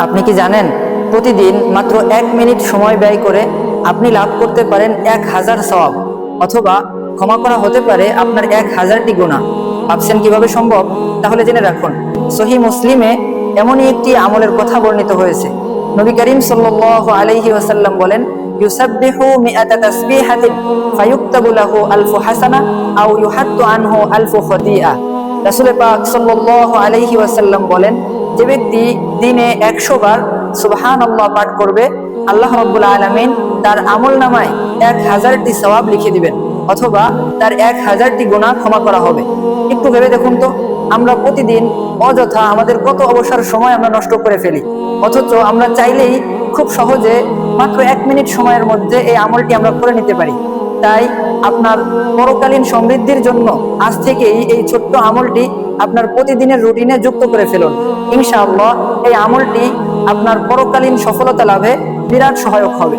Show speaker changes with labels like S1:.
S1: আপনি কি জানেন প্রতিদিন মাত্র 1 মিনিট সময় ব্যয় করে আপনি লাভ করতে পারেন 1000 সওয়াব, অথবা ক্ষমা করা হতে পারে আপনার 1000টি গুনাহ। ভাবছেন কিভাবে সম্ভব? তাহলে জেনে রাখুন, সহিহ মুসলিমে এমনই একটি আমলের কথা বর্ণিত হয়েছে। নবী করিম সাল্লাল্লাহু আলাইহি ওয়াসাল্লাম বলেন, ইউসাব্বিহু মিআতা তাসবিহাতিন ফায়ুক্তাবু লাহু আলফু হাসানাহ আও ইউহাত্তু আনহু আলফু খতিআহ। রাসূল পাক সাল্লাল্লাহু আলাইহি ওয়াসাল্লাম বলেন, যে ব্যক্তি দিনে 100 বার সুবহানাল্লাহ পাঠ করবে, আল্লাহ রাব্বুল আলামিন তার আমলনামায় 1000টি সওয়াব লিখে দিবেন, অথবা তার 1000টি গুনাহ ক্ষমা করা হবে। একটু ভেবে দেখুন তো, আমরা প্রতিদিন অযথা আমাদের কত অবসর সময় আমরা নষ্ট করে ফেলি, অথচ আমরা চাইলেই খুব সহজে মাত্র 1 মিনিট সময়ের মধ্যে এই আমলটি আমরা করে নিতে পারি। তাই আপনার পরকালীন সমৃদ্ধির জন্য আজ থেকেই এই ছোট্ট আমলটি আপনার প্রতিদিনের রুটিনে যুক্ত করে ফেলুন। ইনশাআল্লাহ এই আমলটি আপনার পরকালীন সফলতা লাভে বিরাট সহায়ক হবে।